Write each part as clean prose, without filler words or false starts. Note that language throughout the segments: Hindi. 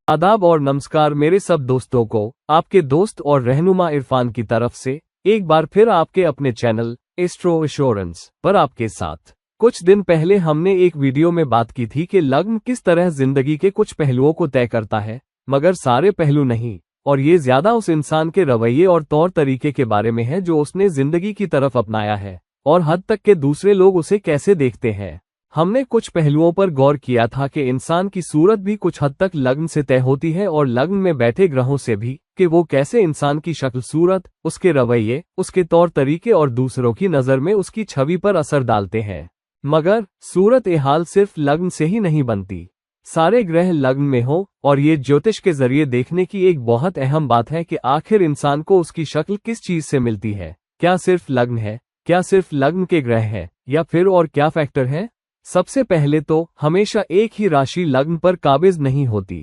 आदाब और नमस्कार मेरे सब दोस्तों को। आपके दोस्त और रहनुमा इरफान की तरफ से एक बार फिर आपके अपने चैनल एस्ट्रो एश्योरेंस पर आपके साथ। कुछ दिन पहले हमने एक वीडियो में बात की थी कि लग्न किस तरह जिंदगी के कुछ पहलुओं को तय करता है, मगर सारे पहलू नहीं, और ये ज्यादा उस इंसान के रवैये और तौर तरीके के बारे में है जो उसने जिंदगी की तरफ अपनाया है, और हद तक के दूसरे लोग उसे कैसे देखते हैं। हमने कुछ पहलुओं पर गौर किया था कि इंसान की सूरत भी कुछ हद तक लग्न से तय होती है, और लग्न में बैठे ग्रहों से भी, कि वो कैसे इंसान की शक्ल सूरत, उसके रवैये, उसके तौर तरीके और दूसरों की नज़र में उसकी छवि पर असर डालते हैं। मगर सूरत ए हाल सिर्फ लग्न से ही नहीं बनती। सारे ग्रह लग्न में हो, और ये ज्योतिष के जरिए देखने की एक बहुत अहम बात है कि आखिर इंसान को उसकी शक्ल किस चीज से मिलती है। क्या सिर्फ लग्न है, क्या सिर्फ लग्न के ग्रह है, या फिर और क्या फैक्टर है। सबसे पहले तो हमेशा एक ही राशि लग्न पर काबिज नहीं होती।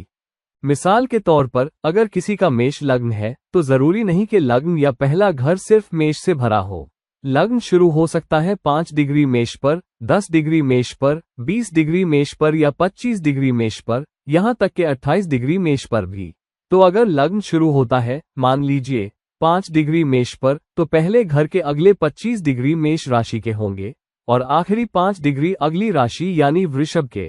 मिसाल के तौर पर अगर किसी का मेष लग्न है तो जरूरी नहीं कि लग्न या पहला घर सिर्फ मेष से भरा हो। लग्न शुरू हो सकता है 5 डिग्री मेष पर, 10 डिग्री मेष पर, 20 डिग्री मेष पर या 25 डिग्री मेष पर, यहाँ तक कि 28 डिग्री मेष पर भी। तो अगर लग्न शुरू होता है मान लीजिए 5 डिग्री मेष पर, तो पहले घर के अगले 25 डिग्री मेष राशि के होंगे और आखिरी 5 डिग्री अगली राशि यानी वृषभ के।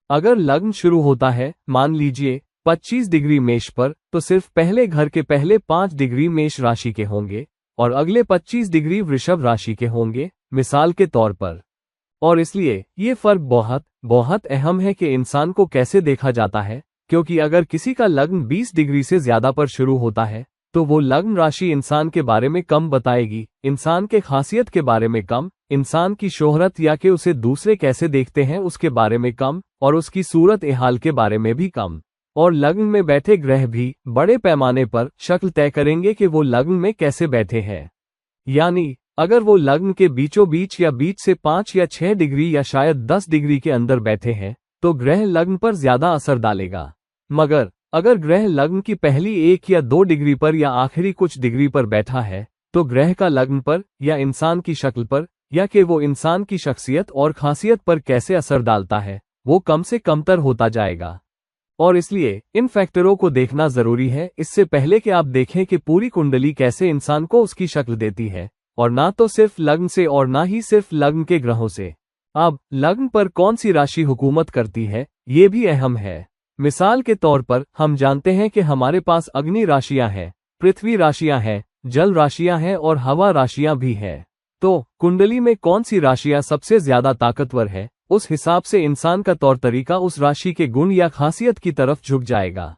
अगर लग्न शुरू होता है मान लीजिए 25 डिग्री मेष पर, तो सिर्फ पहले घर के पहले 5 डिग्री मेष राशि के होंगे और अगले 25 डिग्री वृषभ राशि के होंगे, मिसाल के तौर पर। और इसलिए ये फर्क बहुत बहुत अहम है कि इंसान को कैसे देखा जाता है, क्योंकि अगर किसी का लग्न 20 डिग्री से ज्यादा पर शुरू होता है तो वो लग्न राशि इंसान के बारे में कम बताएगी, इंसान के खासियत के बारे में कम, इंसान की शोहरत या कि उसे दूसरे कैसे देखते हैं उसके बारे में कम, और उसकी सूरत ए हाल के बारे में भी कम। और लग्न में बैठे ग्रह भी बड़े पैमाने पर शक्ल तय करेंगे कि वो लग्न में कैसे बैठे हैं। यानी अगर वो लग्न के बीचों बीच या बीच से 5 या 6 डिग्री या शायद 10 डिग्री के अंदर बैठे हैं तो ग्रह लग्न पर ज्यादा असर डालेगा। मगर अगर ग्रह लग्न की पहली 1 या 2 डिग्री पर या आखिरी कुछ डिग्री पर बैठा है तो ग्रह का लग्न पर या इंसान की शक्ल पर या कि वो इंसान की शख्सियत और खासियत पर कैसे असर डालता है वो कम से कमतर होता जाएगा। और इसलिए इन फैक्टरों को देखना जरूरी है इससे पहले कि आप देखें कि पूरी कुंडली कैसे इंसान को उसकी शक्ल देती है, और ना तो सिर्फ लग्न से और ना ही सिर्फ लग्न के ग्रहों से। अब लग्न पर कौन सी राशि हुकूमत करती है ये भी अहम है। मिसाल के तौर पर हम जानते हैं कि हमारे पास अग्नि राशियां हैं, पृथ्वी राशियां हैं, जल राशियां हैं और हवा राशियां भी हैं। तो कुंडली में कौन सी राशियां सबसे ज्यादा ताकतवर है, उस हिसाब से इंसान का तौर तरीका उस राशि के गुण या खासियत की तरफ झुक जाएगा।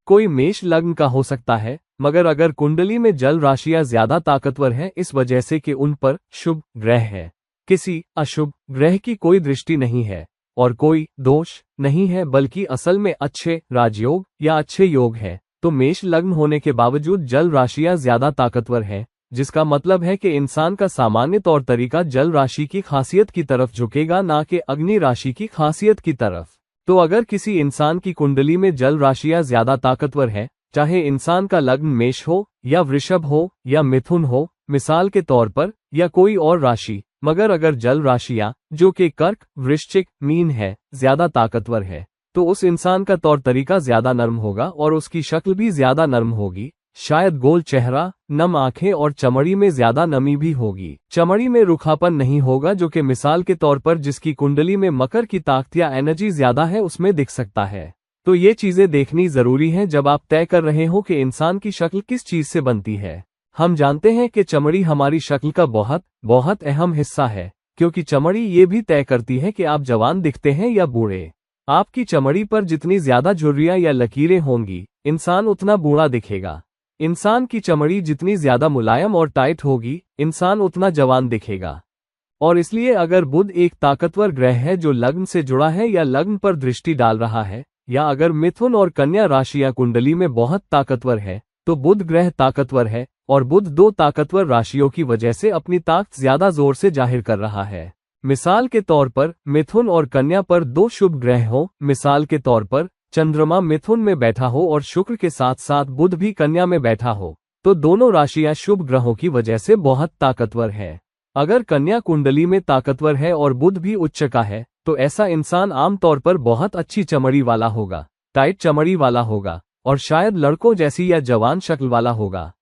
कोई मेष लग्न का हो सकता है, मगर अगर कुंडली में जल राशियां ज्यादा ताकतवर हैं इस वजह से कि उन पर शुभ ग्रह है, किसी अशुभ ग्रह की कोई दृष्टि नहीं है और कोई दोष नहीं है, बल्कि असल में अच्छे राजयोग या अच्छे योग है, तो मेष लग्न होने के बावजूद जल राशियां ज्यादा ताकतवर हैं, जिसका मतलब है कि इंसान का सामान्य तौर तरीका जल राशि की खासियत की तरफ झुकेगा, ना कि अग्नि राशि की खासियत की तरफ। तो अगर किसी इंसान की कुंडली में जल राशियां ज्यादा ताकतवर है, चाहे इंसान का लग्न मेष हो या वृषभ हो या मिथुन हो मिसाल के तौर पर, या कोई और राशि, मगर अगर जल राशियां जो कि कर्क, वृश्चिक, मीन है ज्यादा ताकतवर है, तो उस इंसान का तौर तरीका ज्यादा नर्म होगा और उसकी शक्ल भी ज्यादा नर्म होगी। शायद गोल चेहरा, नम आंखें और चमड़ी में ज्यादा नमी भी होगी। चमड़ी में रुखापन नहीं होगा, जो कि मिसाल के तौर पर जिसकी कुंडली में मकर की ताकत या एनर्जी ज्यादा है उसमें दिख सकता है। तो ये चीजें देखनी जरूरी हैं जब आप तय कर रहे हो कि इंसान की शक्ल किस चीज से बनती है। हम जानते हैं कि चमड़ी हमारी शक्ल का बहुत बहुत अहम हिस्सा है, क्योंकि चमड़ी ये भी तय करती है कि आप जवान दिखते हैं या बूढ़े। आपकी चमड़ी पर जितनी ज्यादा झुर्रियां या लकीरें होंगी इंसान उतना बूढ़ा दिखेगा। इंसान की चमड़ी जितनी ज्यादा मुलायम और टाइट होगी इंसान उतना जवान दिखेगा। और इसलिए अगर बुध एक ताकतवर ग्रह है जो लग्न से जुड़ा है या लग्न पर दृष्टि डाल रहा है, या अगर मिथुन और कन्या राशियां कुंडली में बहुत ताकतवर है तो बुध ग्रह ताकतवर है, और बुध 2 ताकतवर राशियों की वजह से अपनी ताकत ज्यादा जोर से जाहिर कर रहा है। मिसाल के तौर पर मिथुन और कन्या पर 2 शुभ ग्रह हो, मिसाल के तौर पर चंद्रमा मिथुन में बैठा हो और शुक्र के साथ साथ बुध भी कन्या में बैठा हो, तो दोनों राशियां शुभ ग्रहों की वजह से बहुत ताकतवर है। अगर कन्या कुंडली में ताकतवर है और बुध भी उच्च का है तो ऐसा इंसान आमतौर पर बहुत अच्छी चमड़ी वाला होगा, टाइट चमड़ी वाला होगा और शायद लड़कों जैसी या जवान शक्ल वाला होगा।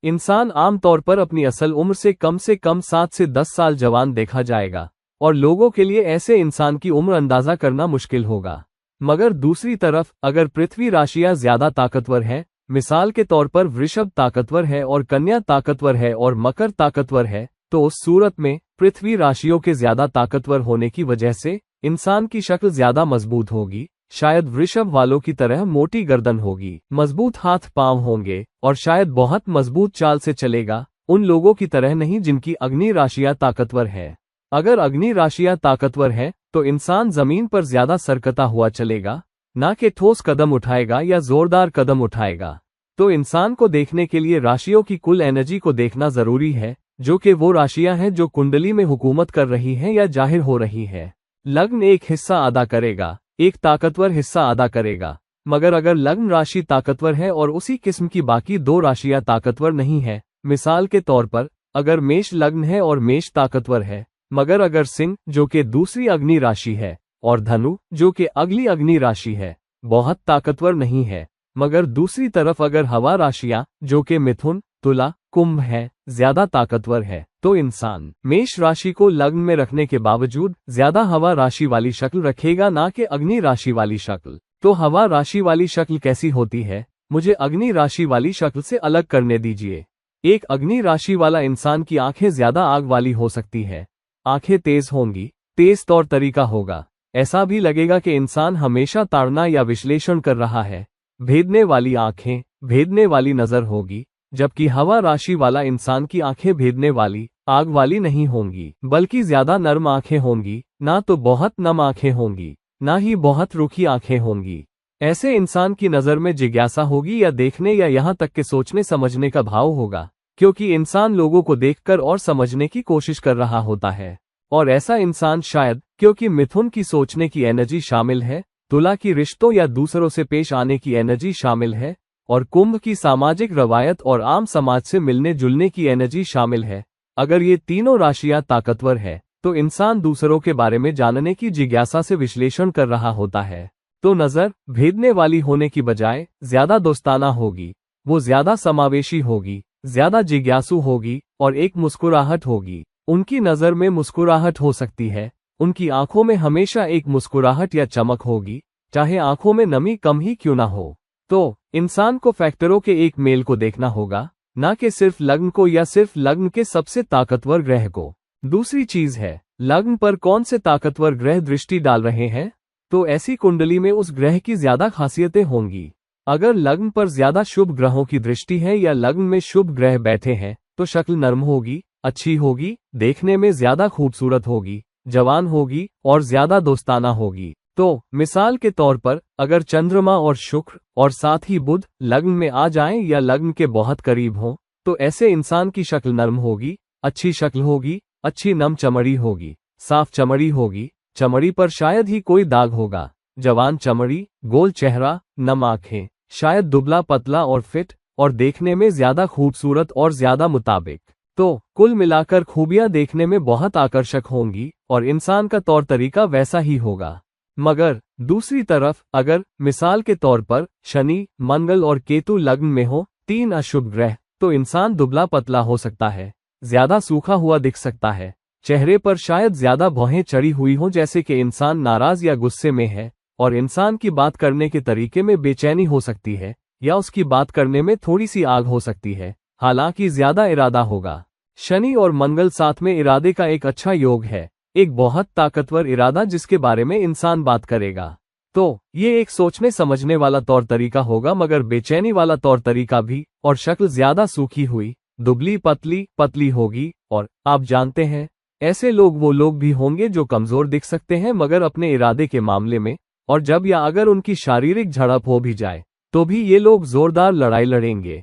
इंसान आमतौर पर अपनी असल उम्र से कम 7 से 10 साल जवान देखा जाएगा और लोगों के लिए ऐसे इंसान की उम्र अंदाजा करना मुश्किल होगा। मगर दूसरी तरफ अगर पृथ्वी राशियां ज्यादा ताकतवर है, मिसाल के तौर पर वृषभ ताकतवर है और कन्या ताकतवर है और मकर ताकतवर है, तो उस सूरत में पृथ्वी राशियों के ज्यादा ताकतवर होने की वजह से इंसान की शक्ल ज्यादा मजबूत होगी। शायद वृषभ वालों की तरह मोटी गर्दन होगी, मजबूत हाथ पांव होंगे और शायद बहुत मजबूत चाल से चलेगा, उन लोगों की तरह नहीं जिनकी अग्नि राशियां ताकतवर है। अगर अग्नि राशियां ताकतवर है तो इंसान जमीन पर ज्यादा सरकता हुआ चलेगा, ना कि ठोस कदम उठाएगा या जोरदार कदम उठाएगा। तो इंसान को देखने के लिए राशियों की कुल एनर्जी को देखना जरूरी है, जो कि वो राशियां हैं जो कुंडली में हुकूमत कर रही हैं या जाहिर हो रही है। लग्न एक हिस्सा अदा करेगा, एक ताकतवर हिस्सा अदा करेगा, मगर अगर लग्न राशि ताकतवर है और उसी किस्म की बाकी 2 राशियां ताकतवर नहीं है, मिसाल के तौर पर अगर मेष लग्न है और मेष ताकतवर है, मगर अगर सिंह जो कि दूसरी अग्नि राशि है और धनु जो कि अगली अग्नि राशि है बहुत ताकतवर नहीं है, मगर दूसरी तरफ अगर हवा राशियां जो कि मिथुन तुला कुंभ है ज्यादा ताकतवर है, तो इंसान मेष राशि को लग्न में रखने के बावजूद ज्यादा हवा राशि वाली शक्ल रखेगा, ना कि अग्नि राशि वाली शक्ल। तो हवा राशि वाली शक्ल कैसी होती है, मुझे अग्नि राशि वाली शक्ल से अलग करने दीजिए। एक अग्नि राशि वाला इंसान की आंखें ज्यादा आग वाली हो सकती है, आंखें तेज होंगी, तेज तौर तरीका होगा, ऐसा भी लगेगा कि इंसान हमेशा ताड़ना या विश्लेषण कर रहा है, भेदने वाली आंखें, भेदने वाली नजर होगी। जबकि हवा राशि वाला इंसान की आंखें भेदने वाली, आग वाली नहीं होंगी, बल्कि ज्यादा नर्म आंखें होंगी, ना तो बहुत नम आंखें होंगी, ना ही बहुत रूखी आंखें होंगी। ऐसे इंसान की नजर में जिज्ञासा होगी या देखने या यहाँ तक के सोचने समझने का भाव होगा, क्योंकि इंसान लोगों को देखकर और समझने की कोशिश कर रहा होता है। और ऐसा इंसान शायद क्योंकि मिथुन की सोचने की एनर्जी शामिल है, तुला की रिश्तों या दूसरों से पेश आने की एनर्जी शामिल है और कुंभ की सामाजिक रवायत और आम समाज से मिलने जुलने की एनर्जी शामिल है। अगर ये तीनों राशियां ताकतवर है तो इंसान दूसरों के बारे में जानने की जिज्ञासा से विश्लेषण कर रहा होता है। तो नजर भेदने वाली होने की बजाय ज्यादा दोस्ताना होगी, वो ज्यादा समावेशी होगी, ज्यादा जिज्ञासु होगी और एक मुस्कुराहट होगी। उनकी नजर में मुस्कुराहट हो सकती है, उनकी आंखों में हमेशा एक मुस्कुराहट या चमक होगी, चाहे आंखों में नमी कम ही क्यों ना हो। तो इंसान को फैक्टरों के एक मेल को देखना होगा, ना कि सिर्फ लग्न को या सिर्फ लग्न के सबसे ताकतवर ग्रह को। दूसरी चीज है, लग्न पर कौन से ताकतवर ग्रह दृष्टि डाल रहे हैं, तो ऐसी कुंडली में उस ग्रह की ज्यादा खासियतें होंगी। अगर लग्न पर ज्यादा शुभ ग्रहों की दृष्टि है या लग्न में शुभ ग्रह बैठे हैं, तो शक्ल नर्म होगी, अच्छी होगी, देखने में ज्यादा खूबसूरत होगी, जवान होगी और ज्यादा दोस्ताना होगी। तो मिसाल के तौर पर अगर चंद्रमा और शुक्र और साथ ही बुध लग्न में आ जाएं या लग्न के बहुत करीब हों, तो ऐसे इंसान की शक्ल नर्म होगी, अच्छी शक्ल होगी, अच्छी नम चमड़ी होगी, साफ चमड़ी होगी, चमड़ी पर शायद ही कोई दाग होगा, जवान चमड़ी, गोल चेहरा, नम आंखें, शायद दुबला पतला और फिट और देखने में ज्यादा खूबसूरत और ज्यादा मुताबिक। तो कुल मिलाकर खूबियां देखने में बहुत आकर्षक होंगी और इंसान का तौर तरीका वैसा ही होगा। मगर दूसरी तरफ अगर मिसाल के तौर पर शनि, मंगल और केतु लग्न में हो, 3 अशुभ ग्रह, तो इंसान दुबला पतला हो सकता है, ज्यादा सूखा हुआ दिख सकता है, चेहरे पर शायद ज्यादा भौहें चढ़ी हुई हों जैसे कि इंसान नाराज या गुस्से में है, और इंसान की बात करने के तरीके में बेचैनी हो सकती है या उसकी बात करने में थोड़ी सी आग हो सकती है, हालांकि ज्यादा इरादा होगा। शनि और मंगल साथ में इरादे का एक अच्छा योग है, एक बहुत ताकतवर इरादा जिसके बारे में इंसान बात करेगा। तो ये एक सोचने समझने वाला तौर तरीका होगा, मगर बेचैनी वाला तौर तरीका भी, और शक्ल ज्यादा सूखी हुई, दुबली पतली पतली होगी। और आप जानते हैं ऐसे लोग वो लोग भी होंगे जो कमजोर दिख सकते हैं मगर अपने इरादे के मामले में, और जब या अगर उनकी शारीरिक झड़प हो भी जाए तो भी ये लोग जोरदार लड़ाई लड़ेंगे।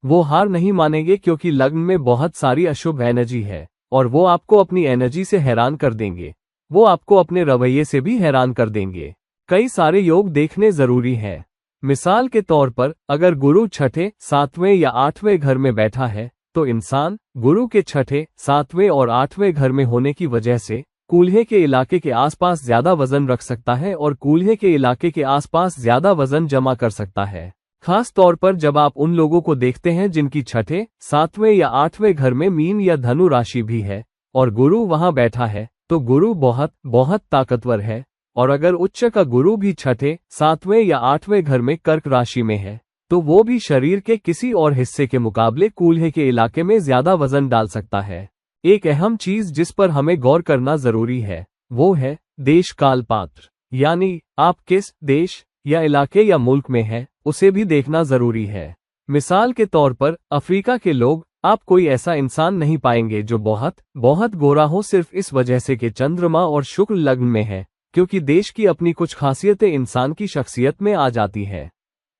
वो हार नहीं मानेंगे क्योंकि लग्न में बहुत सारी अशुभ एनर्जी है और वो आपको अपनी एनर्जी से हैरान कर देंगे, वो आपको अपने रवैये से भी हैरान कर देंगे। कई सारे योग देखने जरूरी हैं। मिसाल के तौर पर अगर गुरु छठे, 7वें या 8वें घर में बैठा है तो इंसान गुरु के छठे, 7वें और 8वें घर में होने की वजह से कूल्हे के इलाके के आसपास ज्यादा वजन रख सकता है और कूल्हे के इलाके के आसपास ज्यादा वजन जमा कर सकता है। खास तौर पर जब आप उन लोगों को देखते हैं जिनकी छठे, सातवें या आठवें घर में मीन या धनु राशि भी है और गुरु वहां बैठा है, तो गुरु बहुत बहुत ताकतवर है। और अगर उच्च का गुरु भी छठे, सातवें या आठवें घर में कर्क राशि में है, तो वो भी शरीर के किसी और हिस्से के मुकाबले कूल्हे के इलाके में ज्यादा वजन डाल सकता है। एक अहम चीज जिस पर हमें गौर करना जरूरी है वो है देश काल पात्र, यानी आप किस देश या इलाके या मुल्क में हैं उसे भी देखना जरूरी है। मिसाल के तौर पर अफ्रीका के लोग, आप कोई ऐसा इंसान नहीं पाएंगे जो बहुत बहुत गोरा हो, सिर्फ इस वजह से कि चंद्रमा और शुक्र लग्न में है, क्योंकि देश की अपनी कुछ खासियतें इंसान की शख्सियत में आ जाती है।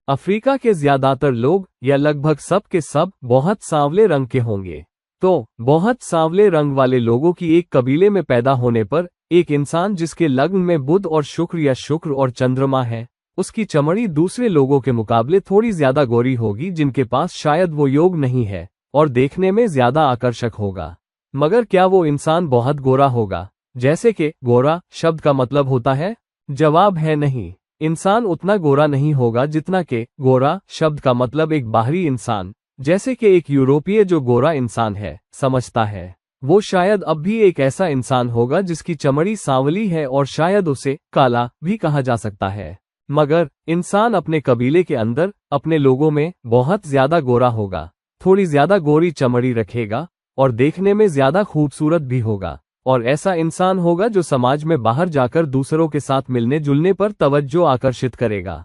अफ्रीका के ज्यादातर लोग या लगभग सब के सब बहुत सांवले रंग के होंगे। तो बहुत सांवले रंग वाले लोगों की एक कबीले में पैदा होने पर एक इंसान जिसके लग्न में बुध और शुक्र या शुक्र और चंद्रमा है, उसकी चमड़ी दूसरे लोगों के मुकाबले थोड़ी ज्यादा गोरी होगी जिनके पास शायद वो योग नहीं है, और देखने में ज्यादा आकर्षक होगा। मगर क्या वो इंसान बहुत गोरा होगा? जैसे कि गोरा शब्द का मतलब होता है? जवाब है नहीं। इंसान उतना गोरा नहीं होगा जितना कि गोरा शब्द का मतलब एक बाहरी इंसान, जैसे कि एक यूरोपीय जो गोरा इंसान है, समझता है। वो शायद अब भी एक ऐसा इंसान होगा जिसकी चमड़ी सांवली है और शायद उसे काला भी कहा जा सकता है। मगर इंसान अपने कबीले के अंदर अपने लोगों में बहुत ज्यादा गोरा होगा, थोड़ी ज्यादा गोरी चमड़ी रखेगा और देखने में ज्यादा खूबसूरत भी होगा, और ऐसा इंसान होगा जो समाज में बाहर जाकर दूसरों के साथ मिलने जुलने पर तवज्जो आकर्षित करेगा।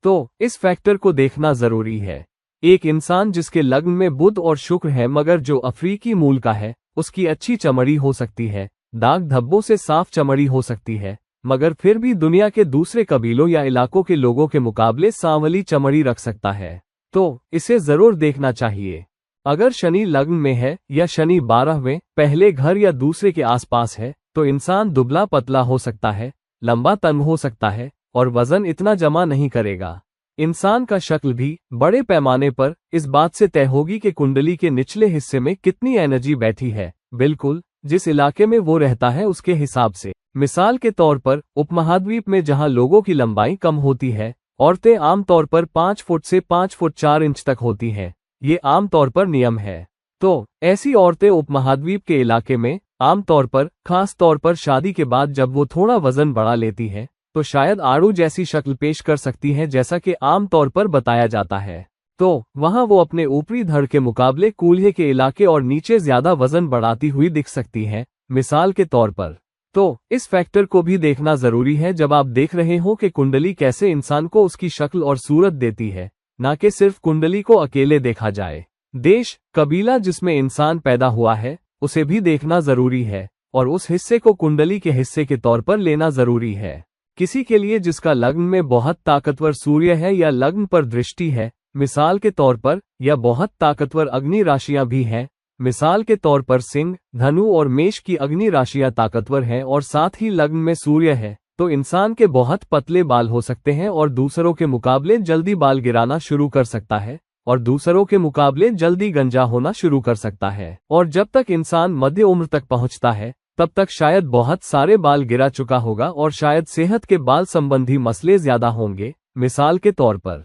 तो इस फैक्टर को देखना जरूरी है। एक इंसान जिसके लग्न में बुध और शुक्र है मगर जो अफ्रीकी मूल का है, उसकी अच्छी चमड़ी हो सकती है, दाग धब्बों से साफ चमड़ी हो सकती है, मगर फिर भी दुनिया के दूसरे कबीलों या इलाकों के लोगों के मुकाबले सांवली चमड़ी रख सकता है। तो इसे जरूर देखना चाहिए। अगर शनि लग्न में है या शनि 12वें पहले घर या दूसरे के आसपास है, तो इंसान दुबला पतला हो सकता है, लंबा तन हो सकता है और वजन इतना जमा नहीं करेगा। इंसान का शक्ल भी बड़े पैमाने पर इस बात से तय होगी कि कुंडली के निचले हिस्से में कितनी एनर्जी बैठी है, बिल्कुल जिस इलाके में वो रहता है उसके हिसाब से। मिसाल के तौर पर उपमहाद्वीप में जहां लोगों की लंबाई कम होती है, औरतें आमतौर पर 5 फुट से 5 फुट 4 इंच तक होती हैं। ये आमतौर पर नियम है। तो ऐसी औरतें उपमहाद्वीप के इलाके में आमतौर पर, खास तौर पर शादी के बाद जब वो थोड़ा वजन बढ़ा लेती हैं, तो शायद आड़ू जैसी शक्ल पेश कर सकती हैं, जैसा कि आमतौर पर बताया जाता है। तो वहां वो अपने ऊपरी धड़ के मुकाबले कूल्हे के इलाके और नीचे ज्यादा वजन बढ़ाती हुई दिख सकती हैं, मिसाल के तौर पर। तो इस फैक्टर को भी देखना जरूरी है जब आप देख रहे हो कि कुंडली कैसे इंसान को उसकी शक्ल और सूरत देती है, ना कि सिर्फ कुंडली को अकेले देखा जाए। देश, कबीला जिसमें इंसान पैदा हुआ है, उसे भी देखना जरूरी है और उस हिस्से को कुंडली के हिस्से के तौर पर लेना जरूरी है। किसी के लिए जिसका लग्न में बहुत ताकतवर सूर्य है या लग्न पर दृष्टि है, मिसाल के तौर पर, या बहुत ताकतवर अग्नि राशियां भी हैं, मिसाल के तौर पर सिंह, धनु और मेष की अग्नि राशियां ताकतवर हैं और साथ ही लग्न में सूर्य है, तो इंसान के बहुत पतले बाल हो सकते हैं और दूसरों के मुकाबले जल्दी बाल गिराना शुरू कर सकता है और दूसरों के मुकाबले जल्दी गंजा होना शुरू कर सकता है। और जब तक इंसान मध्य उम्र तक पहुंचता है तब तक शायद बहुत सारे बाल गिरा चुका होगा और शायद सेहत के बाल संबंधी मसले ज्यादा होंगे, मिसाल के तौर पर।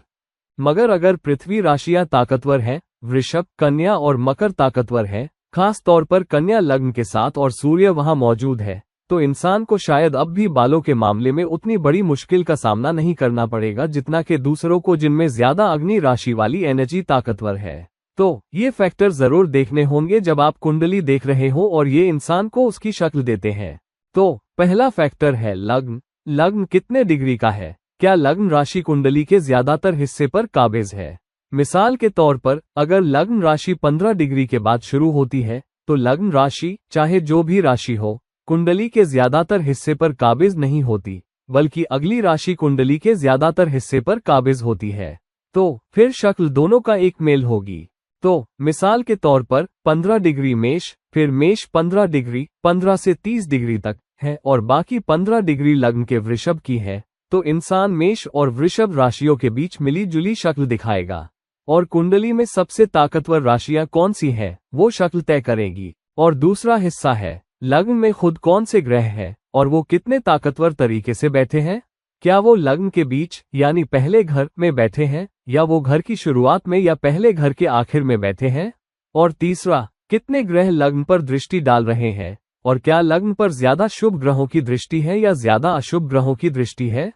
मगर अगर पृथ्वी राशियां ताकतवर हैं, वृषभ, कन्या और मकर ताकतवर हैं, खास तौर पर कन्या लग्न के साथ और सूर्य वहां मौजूद है, तो इंसान को शायद अब भी बालों के मामले में उतनी बड़ी मुश्किल का सामना नहीं करना पड़ेगा जितना कि दूसरों को जिनमें ज्यादा अग्नि राशि वाली एनर्जी ताकतवर है। तो ये फैक्टर जरूर देखने होंगे जब आप कुंडली देख रहे हो और ये इंसान को उसकी शक्ल देते हैं। तो पहला फैक्टर है लग्न। लग्न कितने डिग्री का है? क्या लग्न राशि कुंडली के ज्यादातर हिस्से पर काबिज है? मिसाल के तौर पर अगर लग्न राशि 15 डिग्री के बाद शुरू होती है, तो लग्न राशि, चाहे जो भी राशि हो, कुंडली के ज्यादातर हिस्से पर काबिज नहीं होती, बल्कि अगली राशि कुंडली के ज्यादातर हिस्से पर काबिज होती है। तो फिर शक्ल दोनों का एक मेल होगी। तो मिसाल के तौर पर 15 डिग्री मेष, फिर मेष 15 डिग्री 15 से 30 डिग्री तक है और बाकी 15 डिग्री लग्न के वृषभ की है, तो इंसान मेष और वृषभ राशियों के बीच मिली जुली शक्ल दिखाएगा। और कुंडली में सबसे ताकतवर राशियां कौन सी है वो शक्ल तय करेगी। और दूसरा हिस्सा है लग्न में खुद कौन से ग्रह हैं और वो कितने ताकतवर तरीके से बैठे हैं? क्या वो लग्न के बीच यानी पहले घर में बैठे हैं, या वो घर की शुरुआत में या पहले घर के आखिर में बैठे हैं? और तीसरा, कितने ग्रह लग्न पर दृष्टि डाल रहे हैं, और क्या लग्न पर ज्यादा शुभ ग्रहों की दृष्टि है या ज्यादा अशुभ ग्रहों की दृष्टि है?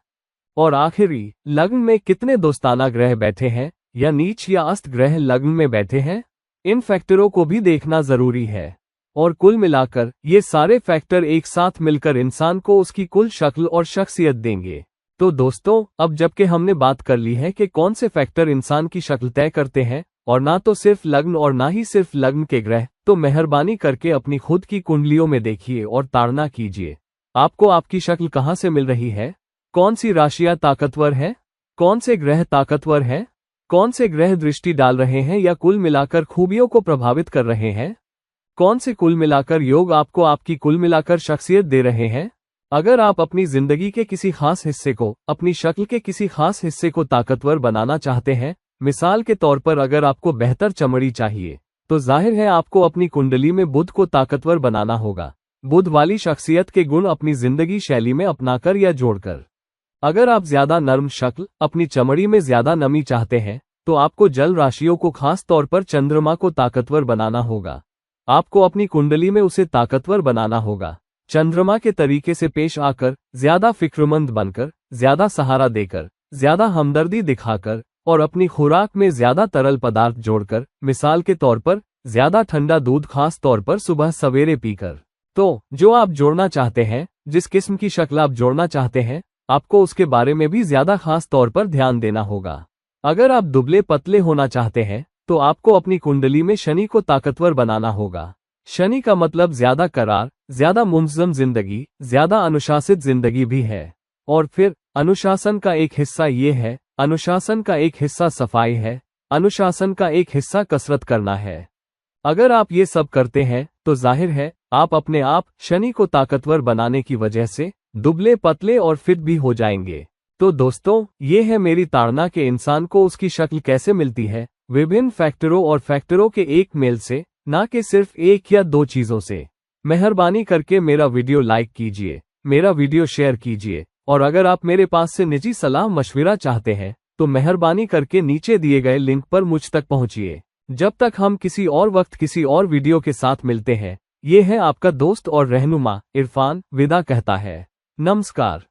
और आखिरी, लग्न में कितने दोस्ताना ग्रह बैठे हैं या नीच या अस्त ग्रह लग्न में बैठे हैं? इन फैक्टरों को भी देखना जरूरी है। और कुल मिलाकर ये सारे फैक्टर एक साथ मिलकर इंसान को उसकी कुल शक्ल और शख्सियत देंगे। तो दोस्तों, अब जबकि हमने बात कर ली है कि कौन से फैक्टर इंसान की शक्ल तय करते हैं, और ना तो सिर्फ लग्न और ना ही सिर्फ लग्न के ग्रह, तो मेहरबानी करके अपनी खुद की कुंडलियों में देखिए और ताड़ना कीजिए। आपको आपकी शक्ल कहाँ से मिल रही है? कौन सी राशियां ताकतवर है? कौन से ग्रह ताकतवर हैं? कौन से ग्रह दृष्टि डाल रहे हैं या कुल मिलाकर खूबियों को प्रभावित कर रहे हैं? कौन से कुल मिलाकर योग आपको आपकी कुल मिलाकर शख्सियत दे रहे हैं? अगर आप अपनी जिंदगी के किसी खास हिस्से को, अपनी शक्ल के किसी खास हिस्से को ताकतवर बनाना चाहते हैं, मिसाल के तौर पर अगर आपको बेहतर चमड़ी चाहिए, तो जाहिर है आपको अपनी कुंडली में बुध को ताकतवर बनाना होगा। बुध वाली शख्सियत के गुण अपनी जिंदगी शैली में अपनाकर या जोड़कर। अगर आप ज्यादा नर्म शक्ल, अपनी चमड़ी में ज्यादा नमी चाहते हैं, तो आपको जल राशियों को खास तौर पर चंद्रमा को ताकतवर बनाना होगा। आपको अपनी कुंडली में उसे ताकतवर बनाना होगा। चंद्रमा के तरीके से पेश आकर, ज्यादा फिक्रमंद बनकर, ज्यादा सहारा देकर, ज्यादा हमदर्दी दिखाकर, और अपनी खुराक में ज्यादा तरल पदार्थ जोड़कर, मिसाल के तौर पर ज्यादा ठंडा दूध खास तौर पर सुबह सवेरे पीकर। तो जो आप जोड़ना चाहते हैं, जिस किस्म की शक्ल आप जोड़ना चाहते हैं, आपको उसके बारे में भी ज्यादा खास तौर पर ध्यान देना होगा। अगर आप दुबले पतले होना चाहते हैं, तो आपको अपनी कुंडली में शनि को ताकतवर बनाना होगा। शनि का मतलब ज्यादा करार, ज्यादा मुंज़म जिंदगी, ज्यादा अनुशासित जिंदगी भी है। और फिर अनुशासन का एक हिस्सा ये है, अनुशासन का एक हिस्सा सफाई है, अनुशासन का एक हिस्सा कसरत करना है। अगर आप ये सब करते हैं, तो जाहिर है आप अपने आप शनि को ताकतवर बनाने की वजह से दुबले पतले और फिट भी हो जाएंगे। तो दोस्तों, ये है मेरी ताड़ना के इंसान को उसकी शक्ल कैसे मिलती है, विभिन्न फैक्टरों और फैक्टरों के एक मेल से, ना कि सिर्फ एक या दो चीजों से। मेहरबानी करके मेरा वीडियो लाइक कीजिए, मेरा वीडियो शेयर कीजिए, और अगर आप मेरे पास से निजी सलाह मशविरा चाहते हैं, तो मेहरबानी करके नीचे दिए गए लिंक पर मुझ तक पहुंचिए। जब तक हम किसी और वक्त किसी और वीडियो के साथ मिलते हैं, ये है आपका दोस्त और रहनुमा इरफान, विदा कहता है। नमस्कार।